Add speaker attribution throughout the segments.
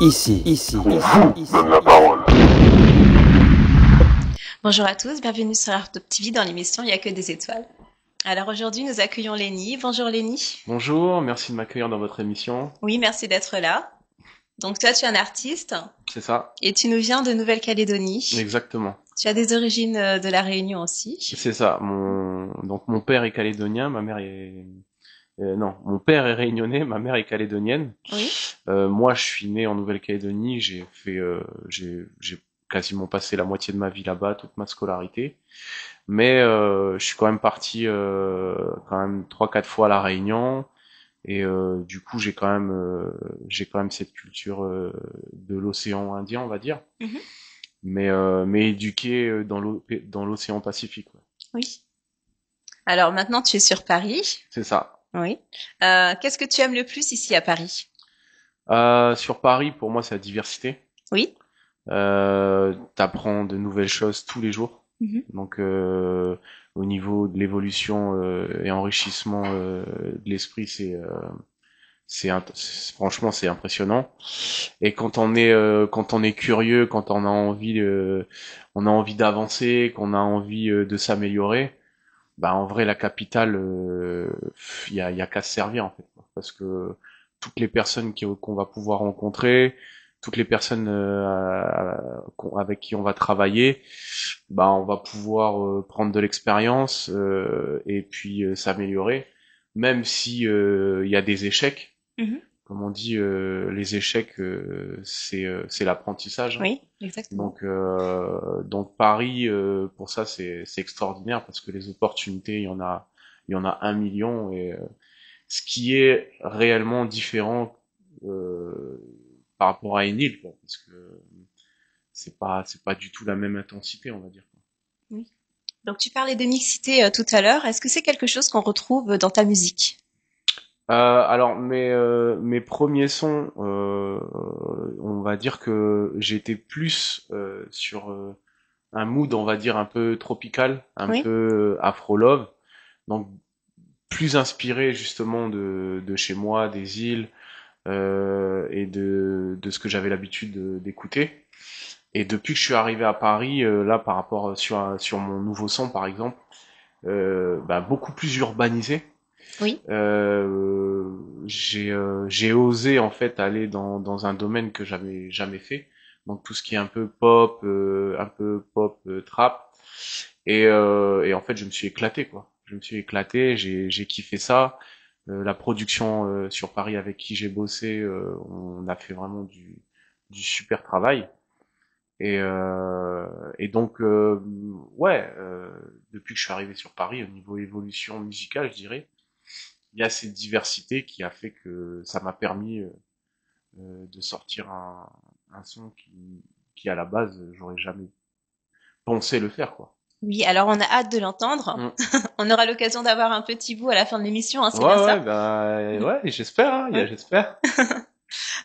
Speaker 1: Donne la parole.
Speaker 2: Bonjour à tous, bienvenue sur Art TV dans l'émission Il n'y a que des étoiles. Alors aujourd'hui, nous accueillons Lénie. Bonjour Lénie.
Speaker 3: Bonjour, merci de m'accueillir dans votre émission.
Speaker 2: Oui, merci d'être là. Donc toi, tu es un artiste
Speaker 3: C'est ça,
Speaker 2: et tu nous viens de Nouvelle-Calédonie.
Speaker 3: exactement.
Speaker 2: Tu as des origines de la Réunion aussi.
Speaker 3: C'est ça. Donc mon père est calédonien, ma mère est non, mon père est réunionnais, ma mère est calédonienne.
Speaker 2: Oui.
Speaker 3: Moi, je suis né en Nouvelle-Calédonie. J'ai quasiment passé la moitié de ma vie là-bas, toute ma scolarité. Mais je suis quand même parti quand même 3-4 fois à la Réunion. Et du coup, j'ai quand même cette culture de l'océan Indien, on va dire.
Speaker 2: Mhm.
Speaker 3: Mais éduqué dans l'océan Pacifique. Ouais.
Speaker 2: Oui. Alors maintenant, tu es sur Paris.
Speaker 3: C'est ça.
Speaker 2: Oui. Qu'est-ce que tu aimes le plus ici à Paris?
Speaker 3: Sur Paris, pour moi, c'est la diversité.
Speaker 2: Oui.
Speaker 3: T'apprends de nouvelles choses tous les jours.
Speaker 2: Mhm.
Speaker 3: Donc, au niveau de l'évolution et enrichissement de l'esprit, franchement, c'est impressionnant. Et quand on est curieux, quand on a envie d'avancer, qu'on a envie de s'améliorer, bah en vrai, la capitale, y a qu'à se servir en fait, parce que toutes les personnes qu'on va pouvoir rencontrer, toutes les personnes avec qui on va travailler, bah on va pouvoir prendre de l'expérience et puis s'améliorer, même si il y a des échecs.
Speaker 2: Mhm.
Speaker 3: Comme on dit, les échecs, c'est l'apprentissage. Hein.
Speaker 2: Oui, exactement.
Speaker 3: Donc Paris, pour ça, c'est extraordinaire parce que les opportunités, il y en a 1 million et ce qui est réellement différent par rapport à une île, quoi, parce que c'est pas du tout la même intensité, on va dire.
Speaker 2: Oui. Donc tu parlais de mixité tout à l'heure. Est-ce que c'est quelque chose qu'on retrouve dans ta musique?
Speaker 3: Alors mes premiers sons, on va dire que j'étais plus sur un mood, on va dire un peu tropical, un
Speaker 2: Oui.
Speaker 3: peu afro love, donc plus inspiré justement de chez moi, des îles et de ce que j'avais l'habitude d'écouter. Et depuis que je suis arrivé à Paris, là par rapport sur mon nouveau son par exemple, bah, beaucoup plus urbanisé.
Speaker 2: Oui.
Speaker 3: J'ai osé en fait aller dans un domaine que j'avais jamais fait, donc tout ce qui est un peu pop trap, et en fait je me suis éclaté quoi. Je me suis éclaté, j'ai kiffé ça. La production sur Paris avec qui j'ai bossé, on a fait vraiment du super travail. Et donc ouais, depuis que je suis arrivé sur Paris, au niveau évolution musicale, je dirais il y a cette diversité qui a fait que ça m'a permis de sortir un son qui à la base j'aurais jamais pensé le faire quoi.
Speaker 2: Oui, alors on a hâte de l'entendre.
Speaker 3: Mm.
Speaker 2: On aura l'occasion d'avoir un petit bout à la fin de l'émission, hein, c'est bien
Speaker 3: Ouais
Speaker 2: ça?
Speaker 3: bah ouais j'espère hein,
Speaker 2: Oui.
Speaker 3: j'espère.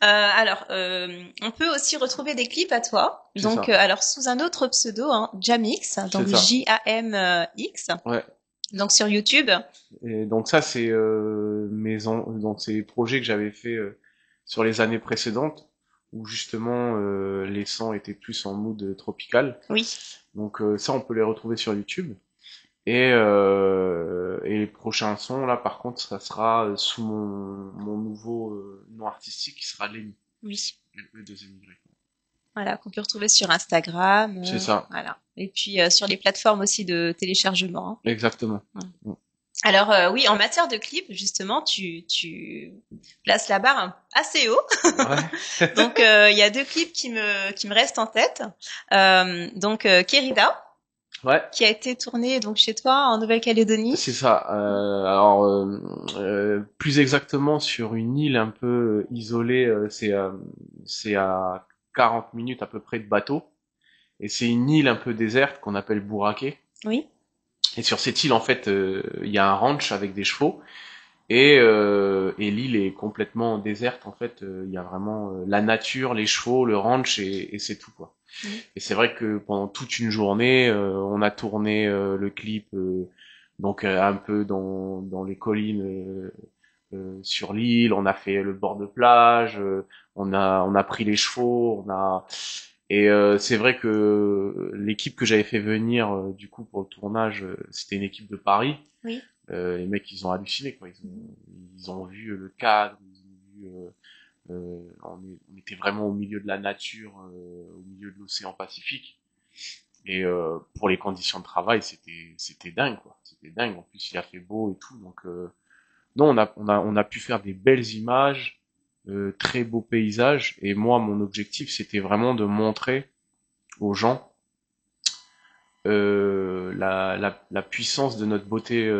Speaker 2: On peut aussi retrouver des clips à toi.
Speaker 3: C'est
Speaker 2: Donc,
Speaker 3: ça,
Speaker 2: alors sous un autre pseudo, hein, Jamix,
Speaker 3: c'est
Speaker 2: donc
Speaker 3: ça.
Speaker 2: Jamx,
Speaker 3: Ouais.
Speaker 2: donc sur YouTube.
Speaker 3: Et donc ça c'est donc c'est les projets que j'avais fait sur les années précédentes où justement les sons étaient plus en mood tropical.
Speaker 2: Oui.
Speaker 3: Donc ça on peut les retrouver sur YouTube. Et les prochains sons, là, par contre, ça sera sous mon nouveau nom artistique qui sera Lenny,
Speaker 2: Oui.
Speaker 3: le deuxième Y.
Speaker 2: Voilà, qu'on peut retrouver sur Instagram.
Speaker 3: C'est ça,
Speaker 2: Voilà. Et puis sur les plateformes aussi de téléchargement, hein.
Speaker 3: exactement.
Speaker 2: Voilà.
Speaker 3: Mm.
Speaker 2: Alors oui, en matière de clips, justement, tu places la barre assez haut.
Speaker 3: Ouais,
Speaker 2: Donc il y a deux clips qui me restent en tête. Kérida,
Speaker 3: ouais,
Speaker 2: qui a été tourné donc chez toi en Nouvelle-Calédonie.
Speaker 3: c'est ça. Alors, plus exactement sur une île un peu isolée, c'est à 40 minutes à peu près de bateau. Et c'est une île un peu déserte qu'on appelle Bouraké.
Speaker 2: Oui.
Speaker 3: Et sur cette île, en fait, il y a un ranch avec des chevaux. Et l'île est complètement déserte en fait. Il y a vraiment la nature, les chevaux, le ranch et c'est tout quoi.
Speaker 2: Oui.
Speaker 3: Et c'est vrai que pendant toute une journée, on a tourné le clip donc un peu dans les collines sur l'île, on a fait le bord de plage, on a pris les chevaux, c'est vrai que l'équipe que j'avais fait venir du coup pour le tournage, c'était une équipe de Paris.
Speaker 2: Oui.
Speaker 3: Les mecs, ils ont halluciné quoi. Ils ont vu le cadre, ils ont vu, on était vraiment au milieu de la nature, au milieu de l'océan Pacifique. Et pour les conditions de travail, c'était dingue quoi. C'était dingue. En plus, il a fait beau et tout, donc non, on a pu faire des belles images, très beaux paysages. Et moi, mon objectif, c'était vraiment de montrer aux gens la puissance de notre beauté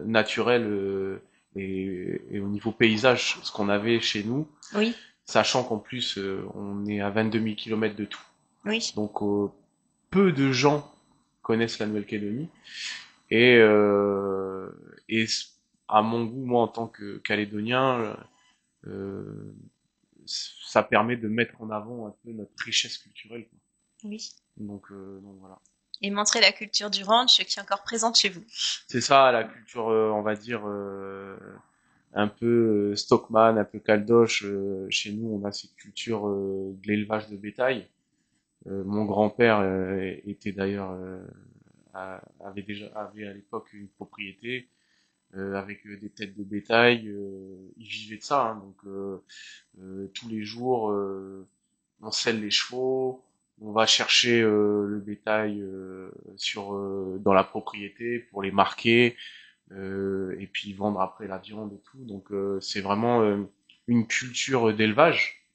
Speaker 3: naturelle et au niveau paysage, ce qu'on avait chez nous,
Speaker 2: Oui.
Speaker 3: sachant qu'en plus on est à 22 000 kilomètres de tout.
Speaker 2: Oui.
Speaker 3: Donc peu de gens connaissent la Nouvelle-Calédonie et et à mon goût, moi en tant que Calédonien, euh, ça permet de mettre en avant un peu notre richesse culturelle, quoi.
Speaker 2: Oui.
Speaker 3: Donc voilà.
Speaker 2: Et montrer la culture du ranch qui est encore présente chez vous.
Speaker 3: C'est ça, la culture, on va dire, un peu Stockman, un peu Caldoche. Chez nous, on a cette culture de l'élevage de bétail. Mon grand-père était d'ailleurs avait à l'époque une propriété avec des têtes de bétail. Il vivait de ça, hein, donc tous les jours, on selle les chevaux, on va chercher le bétail dans la propriété pour les marquer et puis vendre après la viande et tout. Donc c'est vraiment une culture d'élevage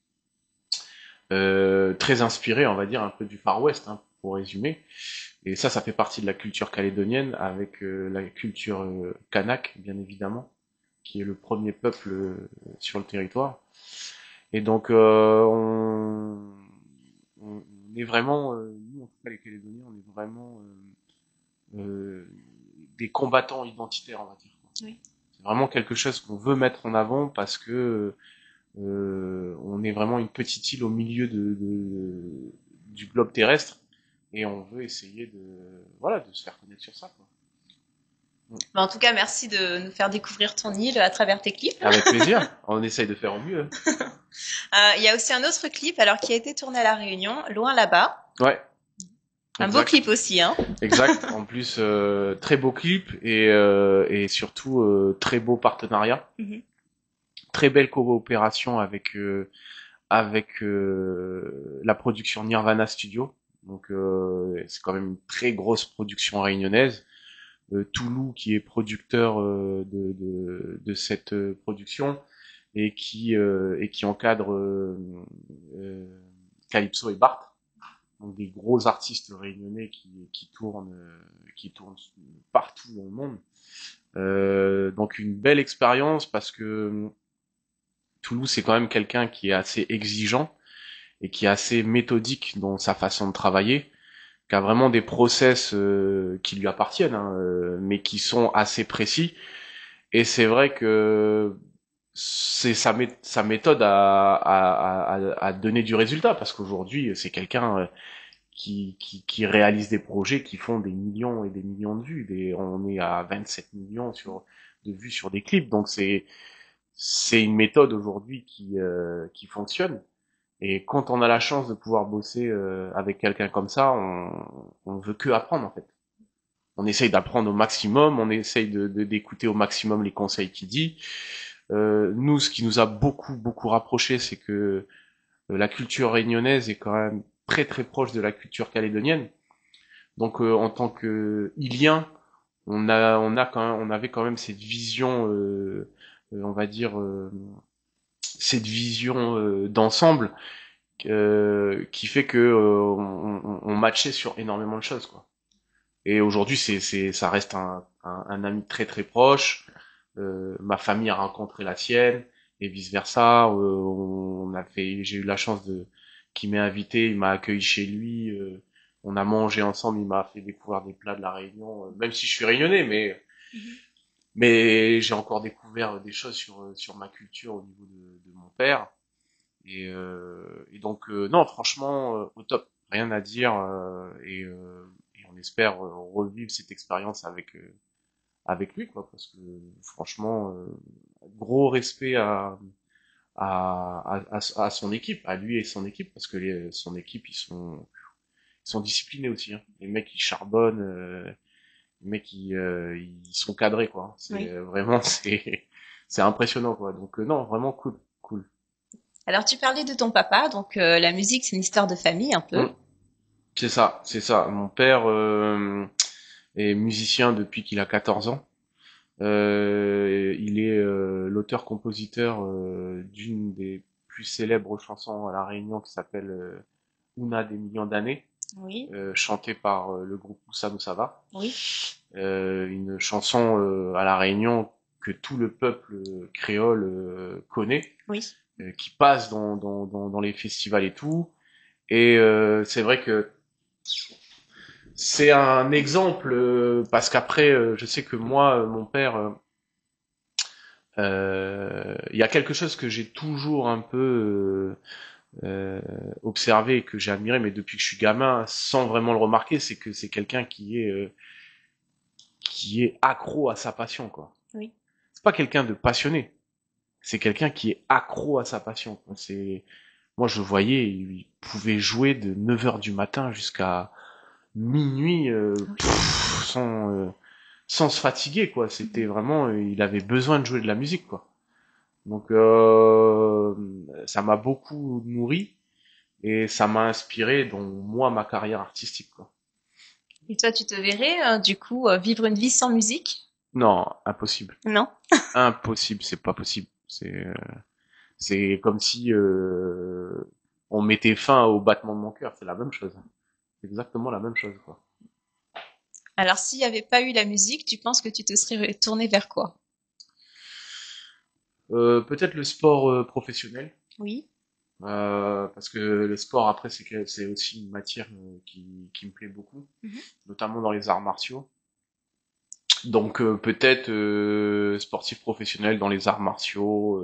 Speaker 3: très inspirée, on va dire, un peu du Far West, hein, pour résumer. Et ça fait partie de la culture calédonienne avec la culture kanak, bien évidemment, qui est le premier peuple sur le territoire. Et donc on est vraiment, nous en tout cas les Calédoniens, on est vraiment des combattants identitaires, on va dire.
Speaker 2: Oui.
Speaker 3: C'est vraiment quelque chose qu'on veut mettre en avant parce que on est vraiment une petite île au milieu du globe terrestre et on veut essayer de se faire connaître sur ça, quoi.
Speaker 2: Bah, en tout cas, merci de nous faire découvrir ton île à travers tes clips.
Speaker 3: Avec plaisir, on essaye de faire au mieux.
Speaker 2: Il y a aussi un autre clip alors qui a été tourné à La Réunion, Loin là-bas.
Speaker 3: Ouais,
Speaker 2: Un beau
Speaker 3: exact.
Speaker 2: clip aussi, hein.
Speaker 3: Exact. En plus, très beau clip et surtout très beau partenariat.
Speaker 2: Mhm.
Speaker 3: Très belle coopération avec la production Nirvana Studio. Donc c'est quand même une très grosse production réunionnaise. Toulouse qui est producteur de cette production et qui encadre euh, Calypso et Bart, donc des gros artistes réunionnais qui tournent partout dans le monde. Donc une belle expérience parce que Toulouse c'est quand même quelqu'un qui est assez exigeant et qui est assez méthodique dans sa façon de travailler, qui a vraiment des process qui lui appartiennent, hein, mais qui sont assez précis. Et c'est vrai que c'est sa méthode à donner du résultat, parce qu'aujourd'hui, c'est quelqu'un qui réalise des projets qui font des millions et des millions de vues. On est à 27 millions de vues sur des clips, donc c'est une méthode aujourd'hui qui fonctionne. Et quand on a la chance de pouvoir bosser avec quelqu'un comme ça, on veut que apprendre en fait. On essaye d'apprendre au maximum, on essaye d'écouter au maximum les conseils qu'il dit. Nous, ce qui nous a beaucoup rapproché, c'est que la culture réunionnaise est quand même très très proche de la culture calédonienne. Donc en tant que Ilien, on avait quand même cette vision, on va dire, cette vision d'ensemble qui fait que on matchait sur énormément de choses, quoi. Et aujourd'hui, ça reste un ami très très proche. Ma famille a rencontré la sienne et vice versa. J'ai eu la chance qu'il m'ait invité, il m'a accueilli chez lui. On a mangé ensemble, il m'a fait découvrir des plats de la Réunion, même si je suis réunionnais, mais j'ai encore découvert des choses sur ma culture au niveau de mon père. Et donc non, franchement, au top, rien à dire. Et on espère revivre cette expérience avec lui, quoi, parce que franchement, gros respect à son équipe, à lui et son équipe, parce que son équipe, ils sont disciplinés aussi. Hein. Les mecs, ils charbonnent, les mecs, ils sont cadrés, quoi. C'est
Speaker 2: Oui.
Speaker 3: vraiment, c'est impressionnant, quoi. Donc non, vraiment cool, cool.
Speaker 2: Alors, tu parlais de ton papa, donc la musique, c'est une histoire de famille un peu.
Speaker 3: Mm. C'est ça, c'est ça. Mon père est musicien depuis qu'il a 14 ans. Il est l'auteur-compositeur d'une des plus célèbres chansons à La Réunion qui s'appelle Una des millions d'années,
Speaker 2: Oui,
Speaker 3: chantée par le groupe Moussa Moussa Va.
Speaker 2: oui,
Speaker 3: Une chanson à La Réunion que tout le peuple créole connaît,
Speaker 2: oui.
Speaker 3: qui passe dans les festivals et tout. Et c'est vrai que c'est un exemple parce qu'après, je sais que moi, mon père, il y a quelque chose que j'ai toujours un peu observé et que j'ai admiré, mais depuis que je suis gamin, sans vraiment le remarquer, c'est que c'est quelqu'un qui est accro à sa passion, quoi.
Speaker 2: Oui.
Speaker 3: C'est pas quelqu'un de passionné, c'est quelqu'un qui est accro à sa passion. C'est moi je le voyais, il pouvait jouer de 9 heures du matin jusqu'à minuit sans se fatiguer quoi. C'était
Speaker 2: Mhm.
Speaker 3: vraiment il avait besoin de jouer de la musique quoi. Donc ça m'a beaucoup nourri et ça m'a inspiré dans moi ma carrière artistique quoi.
Speaker 2: Et toi, tu te verrais, du coup, vivre une vie sans musique?
Speaker 3: Non, impossible.
Speaker 2: Non?
Speaker 3: Impossible, c'est pas possible. C'est comme si on mettait fin au battement de mon cœur, c'est la même chose. C'est exactement la même chose quoi.
Speaker 2: Alors, s'il n'y avait pas eu la musique, tu penses que tu te serais tourné vers quoi?
Speaker 3: Peut-être le sport professionnel.
Speaker 2: Oui.
Speaker 3: Parce que le sport après c'est aussi une matière qui me plaît beaucoup,
Speaker 2: Mhm.
Speaker 3: notamment dans les arts martiaux. Donc peut-être sportif professionnel dans les arts martiaux,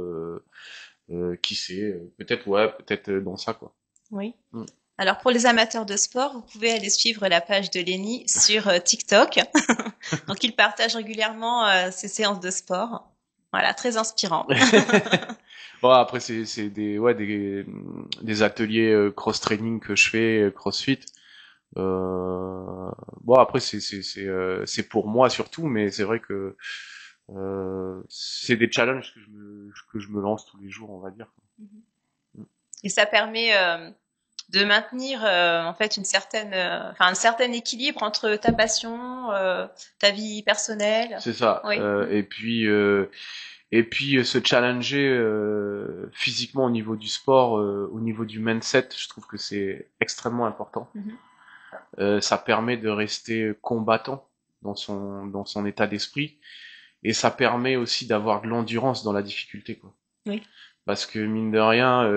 Speaker 3: qui sait, peut-être ouais, peut-être dans ça quoi.
Speaker 2: Oui.
Speaker 3: Mm.
Speaker 2: Alors, pour les amateurs de sport, vous pouvez aller suivre la page de Lenny sur TikTok. Donc, il partage régulièrement ses séances de sport. Voilà, très inspirant.
Speaker 3: Bon après c'est des ouais des ateliers cross training que je fais CrossFit. Bon après c'est pour moi surtout, mais c'est vrai que c'est des challenges que je me lance tous les jours, on va dire.
Speaker 2: Et ça permet de maintenir en fait une certaine, enfin un certain équilibre entre ta passion, ta vie personnelle.
Speaker 3: C'est ça.
Speaker 2: Oui.
Speaker 3: Et puis se challenger physiquement au niveau du sport, au niveau du mindset, je trouve que c'est extrêmement important.
Speaker 2: Mhm.
Speaker 3: Ça permet de rester combattant dans son état d'esprit, et ça permet aussi d'avoir de l'endurance dans la difficulté, quoi.
Speaker 2: Oui.
Speaker 3: Parce que mine de rien,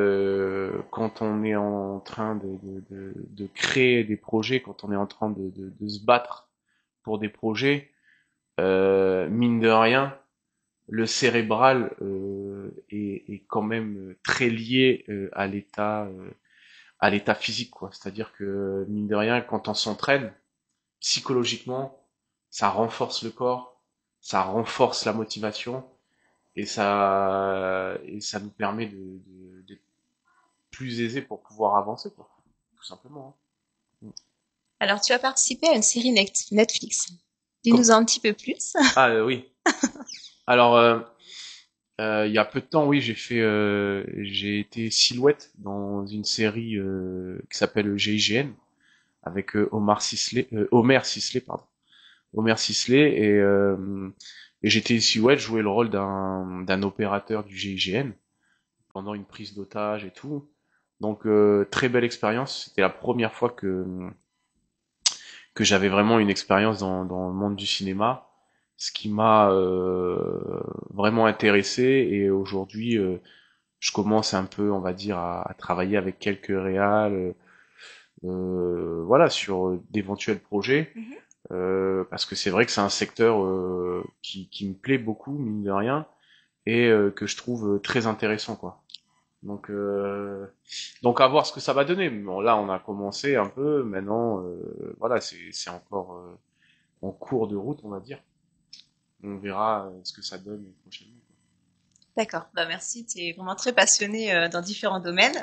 Speaker 3: quand on est en train de créer des projets, quand on est en train de se battre pour des projets, mine de rien, le cérébral est quand même très lié à l'état physique, quoi. C'est-à-dire que mine de rien, quand on s'entraîne psychologiquement, ça renforce le corps, ça renforce la motivation et ça nous permet d'être plus aisé pour pouvoir avancer, quoi. Tout simplement. Hein.
Speaker 2: Alors tu as participé à une série Netflix.
Speaker 3: Comme
Speaker 2: Dis-nous en un petit peu plus.
Speaker 3: oui. Alors il y a peu de temps, oui, j'ai été Silhouette dans une série qui s'appelle GIGN avec Omer Sisley, pardon. Omer Sisley et j'étais Silhouette, je jouais le rôle d'un opérateur du GIGN pendant une prise d'otage et tout. Donc très belle expérience. C'était la première fois que j'avais vraiment une expérience dans le monde du cinéma, ce qui m'a vraiment intéressé et aujourd'hui je commence un peu, on va dire, à travailler avec quelques réals, voilà, sur d'éventuels projets,
Speaker 2: Mhm.
Speaker 3: parce que c'est vrai que c'est un secteur qui me plaît beaucoup, mine de rien, et que je trouve très intéressant, quoi. Donc, donc à voir ce que ça va donner. Bon, là, on a commencé un peu. Maintenant, voilà, c'est encore en cours de route, on va dire. On verra ce que ça donne prochainement.
Speaker 2: D'accord. Bah merci, tu es vraiment très passionné dans différents domaines.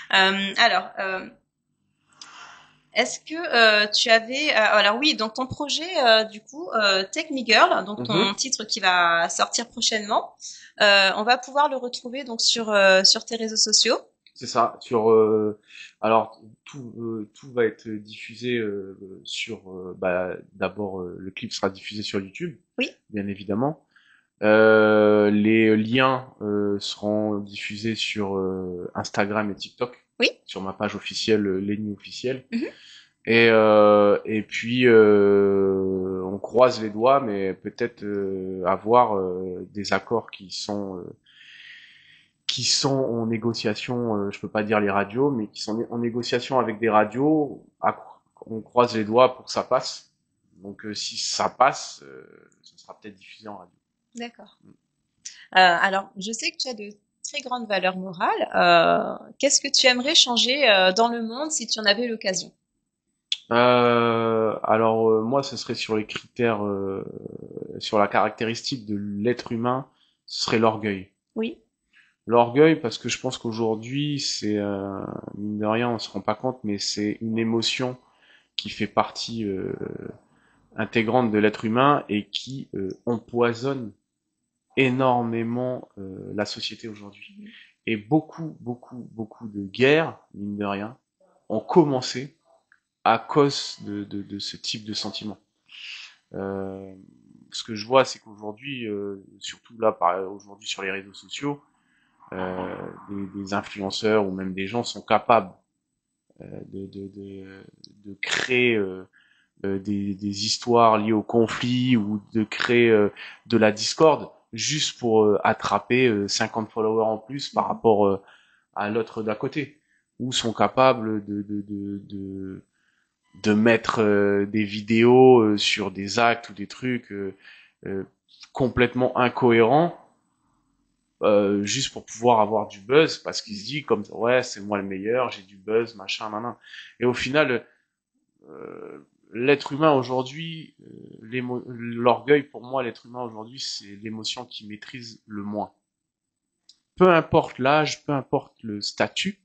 Speaker 2: Alors, est-ce que tu avais alors oui, donc ton projet du coup Tech Me Girl, donc
Speaker 3: Mhm.
Speaker 2: ton titre qui va sortir prochainement, on va pouvoir le retrouver donc sur tes réseaux sociaux.
Speaker 3: C'est ça. Alors tout va être diffusé sur. D'abord, le clip sera diffusé sur YouTube,
Speaker 2: Oui.
Speaker 3: bien évidemment. Les liens seront diffusés sur Instagram et TikTok,
Speaker 2: Oui.
Speaker 3: sur ma page officielle, Lenny officielle.
Speaker 2: Mhm.
Speaker 3: Et puis on croise les doigts, mais peut-être avoir des accords qui sont en négociation. Je peux pas dire les radios, mais qui sont en négociation avec des radios. On croise les doigts pour que ça passe. Donc si ça passe, ça sera peut-être diffusé en radio.
Speaker 2: D'accord. Alors, je sais que tu as de très grandes valeurs morales. Qu'est-ce que tu aimerais changer dans le monde si tu en avais l'occasion?
Speaker 3: Alors moi, ce serait sur les critères, sur la caractéristique de l'être humain, ce serait l'orgueil.
Speaker 2: Oui.
Speaker 3: L'orgueil, parce que je pense qu'aujourd'hui, c'est mine de rien, on se rend pas compte, mais c'est une émotion qui fait partie intégrante de l'être humain et qui empoisonne énormément la société aujourd'hui. Et beaucoup, beaucoup, beaucoup de guerres, mine de rien, ont commencé à cause de ce type de sentiment. Euh, Ce que je vois, c'est qu'aujourd'hui, surtout là, aujourd'hui sur les réseaux sociaux, des influenceurs ou même des gens sont capables de créer des histoires liées au conflit ou de créer de la discorde juste pour attraper 50 followers en plus par rapport à l'autre d'à côté, ou sont capables de mettre des vidéos sur des actes ou des trucs euh, complètement incohérents juste pour pouvoir avoir du buzz parce qu'il se dit comme ouais c'est moi le meilleur, j'ai du buzz machin nan. Et au final l'être humain aujourd'hui l'orgueil pour moi l'être humain aujourd'hui c'est l'émotion qui maîtrise le moins, peu importe l'âge, peu importe le statut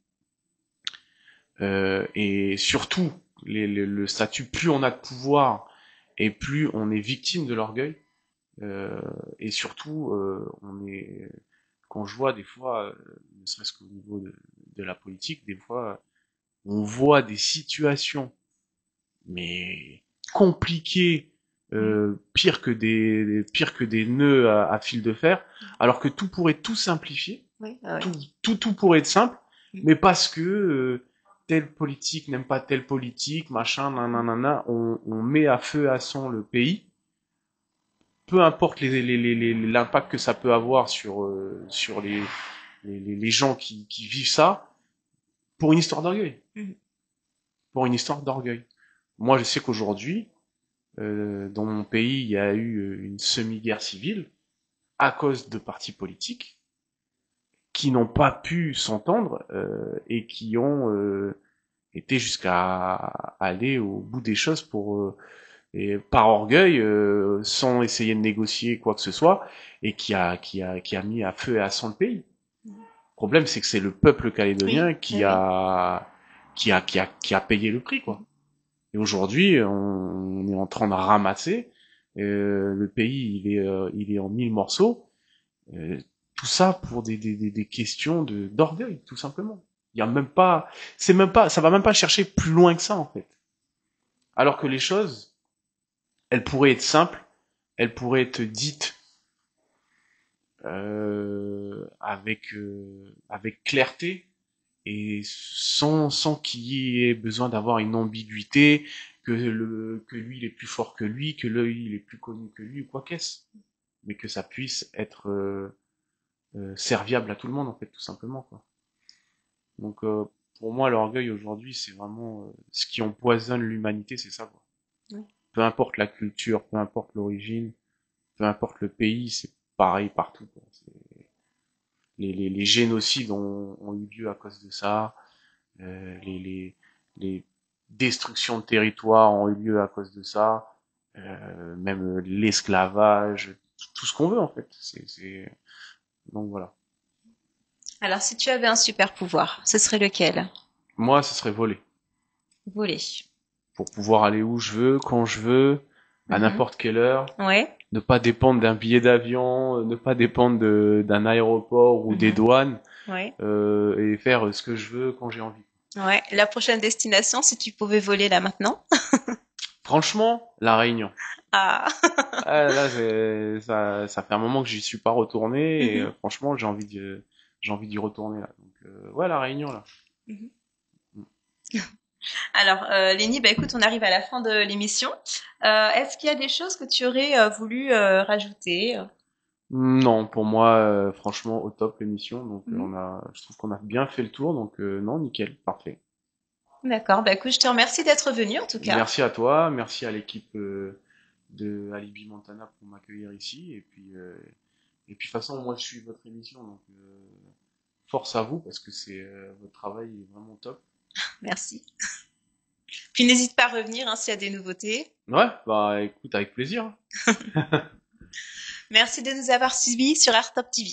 Speaker 3: et surtout le statut, plus on a de pouvoir et plus on est victime de l'orgueil. Et surtout, quand je vois des fois, ne serait-ce qu'au niveau de la politique, des fois, on voit des situations, mais compliquées, pire que des nœuds à fil de fer, alors que tout pourrait tout simplifier,
Speaker 2: Oui. Ah
Speaker 3: tout,
Speaker 2: oui.
Speaker 3: tout pourrait être simple, mais parce que telle politique n'aime pas telle politique, machin, nanana, on met à feu et à sang le pays, peu importe l'impact que ça peut avoir sur les gens qui vivent ça, pour une histoire d'orgueil.
Speaker 2: Mhm.
Speaker 3: Pour une histoire d'orgueil. Moi, je sais qu'aujourd'hui, dans mon pays, il y a eu une semi-guerre civile à cause de partis politiques qui n'ont pas pu s'entendre et qui ont été jusqu'à aller au bout des choses et par orgueil, sans essayer de négocier quoi que ce soit, et qui a mis à feu et à sang le pays. Le problème, c'est que c'est le peuple calédonien
Speaker 2: Oui.
Speaker 3: qui
Speaker 2: Oui. Oui.
Speaker 3: a payé le prix, quoi. Et aujourd'hui, on est en train de ramasser. Le pays, il est en mille morceaux. Euh, Tout ça pour des questions d'orgueil, tout simplement. Il y a même pas, c'est même pas, ça va même pas chercher plus loin que ça, en fait. Alors que les choses, elles pourraient être simples, elles pourraient être dites avec clarté et sans qu'il y ait besoin d'avoir une ambiguïté, que lui il est plus fort que lui, que lui il est plus connu que lui, ou quoi qu'est-ce, mais que ça puisse être serviable à tout le monde en fait, tout simplement quoi. Donc pour moi l'orgueil aujourd'hui c'est vraiment ce qui empoisonne l'humanité, c'est ça quoi.
Speaker 2: Oui.
Speaker 3: Peu importe la culture, peu importe l'origine, peu importe le pays, c'est pareil partout quoi. Les génocides ont eu lieu à cause de ça. Les destructions de territoires ont eu lieu à cause de ça. Même l'esclavage. tout ce qu'on veut en fait. Donc voilà.
Speaker 2: Alors, si tu avais un super pouvoir, ce serait lequel?
Speaker 3: Moi, ce serait voler.
Speaker 2: Voler.
Speaker 3: Pour pouvoir aller où je veux, quand je veux, à
Speaker 2: Mhm.
Speaker 3: n'importe quelle heure.
Speaker 2: Ouais.
Speaker 3: Ne pas dépendre d'un billet d'avion, ne pas dépendre d'un aéroport ou des
Speaker 2: Mhm.
Speaker 3: douanes,
Speaker 2: Ouais.
Speaker 3: et faire ce que je veux quand j'ai envie.
Speaker 2: Ouais. La prochaine destination, si tu pouvais voler là maintenant?
Speaker 3: Franchement, La Réunion.
Speaker 2: Ah.
Speaker 3: Ah, là, ça fait un moment que j'y suis pas retourné et
Speaker 2: Mhm.
Speaker 3: franchement, j'ai envie d'y retourner là. Donc, ouais, La Réunion là.
Speaker 2: Mhm. Alors, Lénie, bah écoute, on arrive à la fin de l'émission. Est-ce qu'il y a des choses que tu aurais voulu rajouter?
Speaker 3: Non, pour moi, franchement, au top l'émission. Donc,
Speaker 2: Mhm.
Speaker 3: je trouve qu'on a bien fait le tour. Donc, non, nickel, parfait.
Speaker 2: D'accord. Bah écoute, je te remercie d'être venu en tout cas.
Speaker 3: Merci à toi, merci à l'équipe de Alibi Montana pour m'accueillir ici. Et puis de toute façon, moi, je suis votre émission, donc force à vous parce que votre travail est vraiment top.
Speaker 2: Merci. Puis n'hésite pas à revenir hein, s'il y a des nouveautés.
Speaker 3: Ouais, bah écoute, avec plaisir.
Speaker 2: Merci de nous avoir suivis sur Art Top TV.